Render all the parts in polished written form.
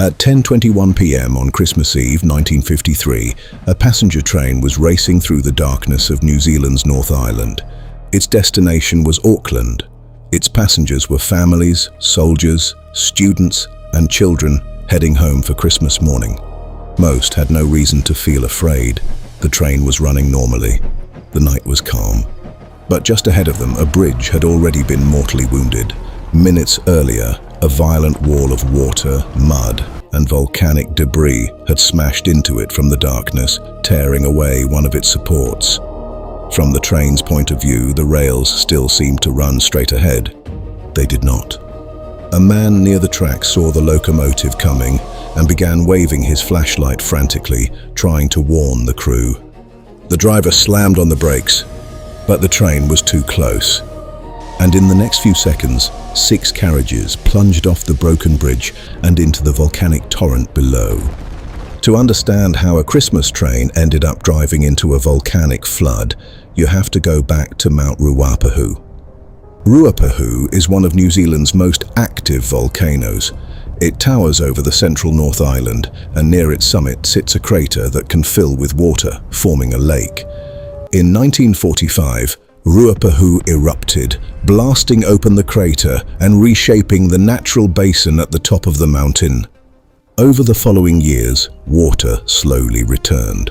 At 10:21 p.m. on Christmas Eve 1953, a passenger train was racing through the darkness of New Zealand's North Island. Its destination was Auckland. Its passengers were families, soldiers, students, and children heading home for Christmas morning. Most had no reason to feel afraid. The train was running normally. The night was calm. But just ahead of them, a bridge had already been mortally wounded. Minutes earlier, a violent wall of water, mud, and volcanic debris had smashed into it from the darkness, tearing away one of its supports. From the train's point of view, the rails still seemed to run straight ahead. They did not. A man near the track saw the locomotive coming and began waving his flashlight frantically, trying to warn the crew. The driver slammed on the brakes, but the train was too close. And in the next few seconds, 6 carriages plunged off the broken bridge and into the volcanic torrent below. To understand how a Christmas train ended up driving into a volcanic flood, you have to go back to Mount Ruapehu. Ruapehu is one of New Zealand's most active volcanoes. It towers over the central North Island, and near its summit sits a crater that can fill with water, forming a lake. In 1945, Ruapehu erupted, blasting open the crater and reshaping the natural basin at the top of the mountain. Over the following years, water slowly returned.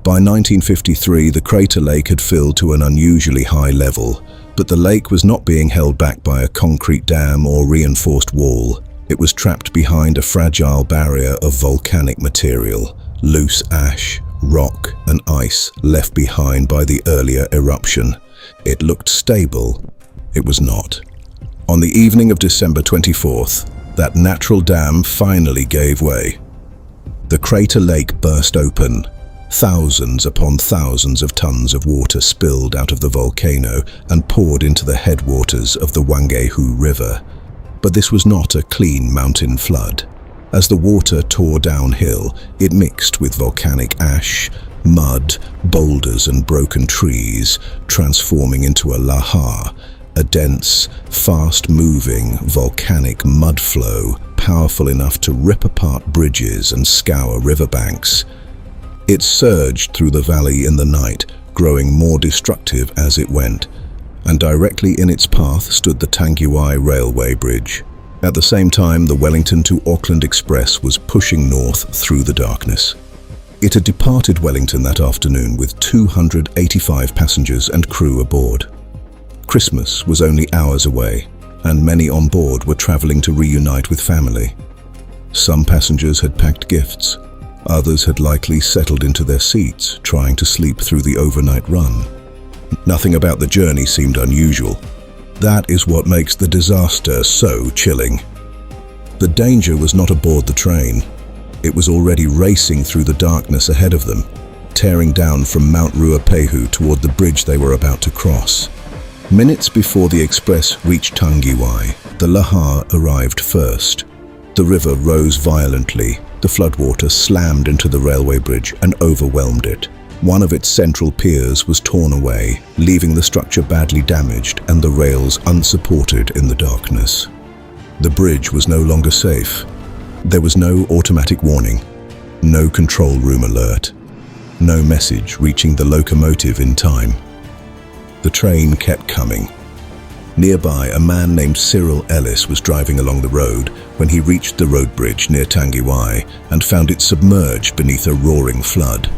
By 1953, the crater lake had filled to an unusually high level, but the lake was not being held back by a concrete dam or reinforced wall. It was trapped behind a fragile barrier of volcanic material, loose ash, rock, and ice left behind by the earlier eruption. It looked stable. It was not. On the evening of December 24th, that natural dam finally gave way. The crater lake burst open. Thousands upon thousands of tons of water spilled out of the volcano and poured into the headwaters of the Volcanic River. But this was not a clean mountain flood. As the water tore downhill, it mixed with volcanic ash, mud, boulders and broken trees, transforming into a lahar, a dense, fast-moving volcanic mud flow, powerful enough to rip apart bridges and scour riverbanks. It surged through the valley in the night, growing more destructive as it went, and directly in its path stood the Tangiwai railway bridge. At the same time, the Wellington to Auckland Express was pushing north through the darkness. It had departed Wellington that afternoon with 285 passengers and crew aboard. Christmas was only hours away, and many on board were traveling to reunite with family. Some passengers had packed gifts. Others had likely settled into their seats, trying to sleep through the overnight run. Nothing about the journey seemed unusual. That is what makes the disaster so chilling. The danger was not aboard the train. It was already racing through the darkness ahead of them, tearing down from Mount Ruapehu toward the bridge they were about to cross. Minutes before the express reached Tangiwai, the lahar arrived first. The river rose violently. The floodwater slammed into the railway bridge and overwhelmed it. One of its central piers was torn away, leaving the structure badly damaged and the rails unsupported in the darkness. The bridge was no longer safe. There was no automatic warning, no control room alert, no message reaching the locomotive in time. The train kept coming. Nearby, a man named Cyril Ellis was driving along the road when he reached the road bridge near Tangiwai and found it submerged beneath a roaring flood.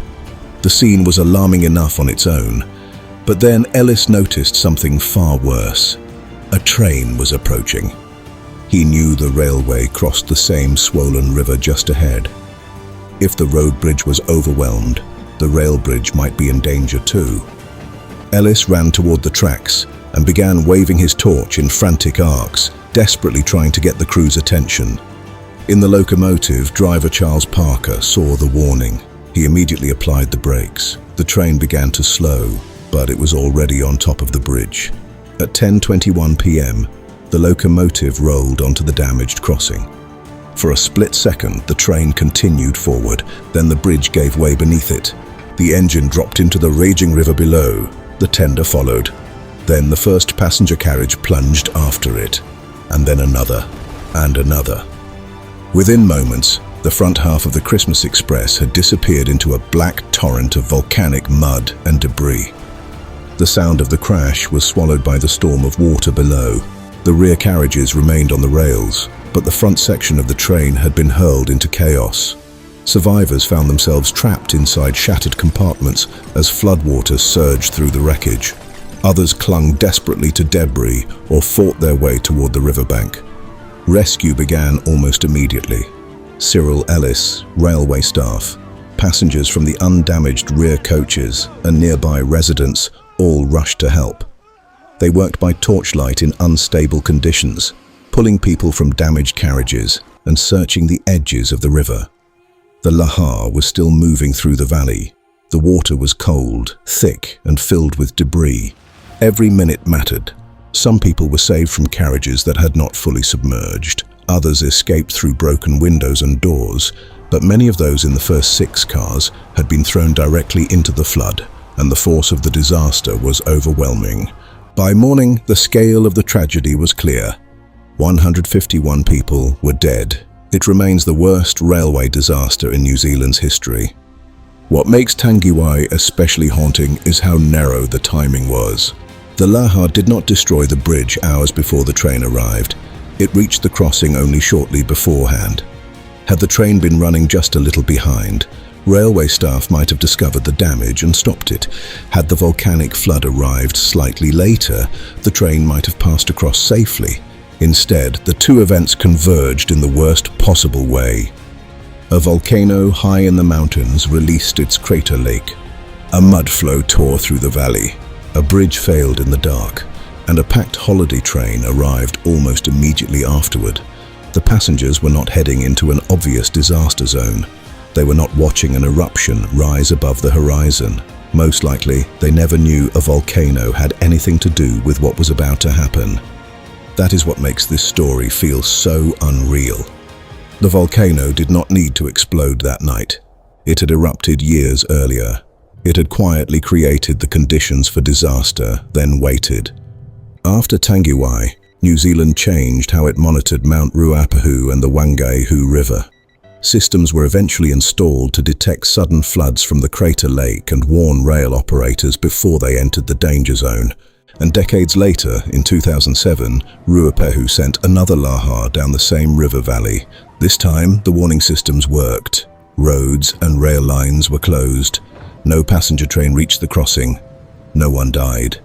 The scene was alarming enough on its own, but then Ellis noticed something far worse. A train was approaching. He knew the railway crossed the same swollen river just ahead. If the road bridge was overwhelmed, the rail bridge might be in danger too. Ellis ran toward the tracks and began waving his torch in frantic arcs, desperately trying to get the crew's attention. In the locomotive, driver Charles Parker saw the warning. He immediately applied the brakes. The train began to slow, but it was already on top of the bridge. At 10:21 p.m., the locomotive rolled onto the damaged crossing. For a split second, the train continued forward, then the bridge gave way beneath it. The engine dropped into the raging river below. The tender followed. Then the first passenger carriage plunged after it, and then another, and another. Within moments, the front half of the Christmas Express had disappeared into a black torrent of volcanic mud and debris. The sound of the crash was swallowed by the storm of water below. The rear carriages remained on the rails, but the front section of the train had been hurled into chaos. Survivors found themselves trapped inside shattered compartments as floodwaters surged through the wreckage. Others clung desperately to debris or fought their way toward the riverbank. Rescue began almost immediately. Cyril, Ellis, railway staff, passengers from the undamaged rear coaches, and nearby residents all rushed to help. They worked by torchlight in unstable conditions, pulling people from damaged carriages and searching the edges of the river. The lahar was still moving through the valley. The water was cold, thick, and filled with debris. Every minute mattered. Some people were saved from carriages that had not fully submerged. Others escaped through broken windows and doors, but many of those in the first 6 cars had been thrown directly into the flood, and the force of the disaster was overwhelming. By morning, the scale of the tragedy was clear. 151 people were dead. It remains the worst railway disaster in New Zealand's history. What makes Tangiwai especially haunting is how narrow the timing was. The lahar did not destroy the bridge hours before the train arrived. It reached the crossing only shortly beforehand. Had the train been running just a little behind, railway staff might have discovered the damage and stopped it. Had the volcanic flood arrived slightly later, the train might have passed across safely. Instead, the two events converged in the worst possible way. A volcano high in the mountains released its crater lake. A mud flow tore through the valley. A bridge failed in the dark, and a packed holiday train arrived almost immediately afterward. The passengers were not heading into an obvious disaster zone. They were not watching an eruption rise above the horizon. Most likely, they never knew a volcano had anything to do with what was about to happen. That is what makes this story feel so unreal. The volcano did not need to explode that night. It had erupted years earlier. It had quietly created the conditions for disaster, then waited. After Tangiwai, New Zealand changed how it monitored Mount Ruapehu and the Wangehu River. Systems were eventually installed to detect sudden floods from the crater lake and warn rail operators before they entered the danger zone. And decades later, in 2007, Ruapehu sent another lahar down the same river valley. This time, the warning systems worked. Roads and rail lines were closed. No passenger train reached the crossing. No one died.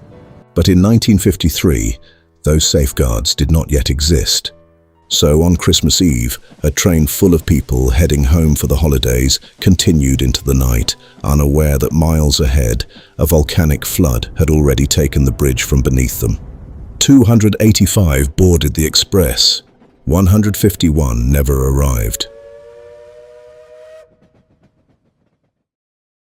But in 1953, those safeguards did not yet exist. So on Christmas Eve, a train full of people heading home for the holidays continued into the night, unaware that miles ahead, a volcanic flood had already taken the bridge from beneath them. 285 boarded the express. 151 never arrived.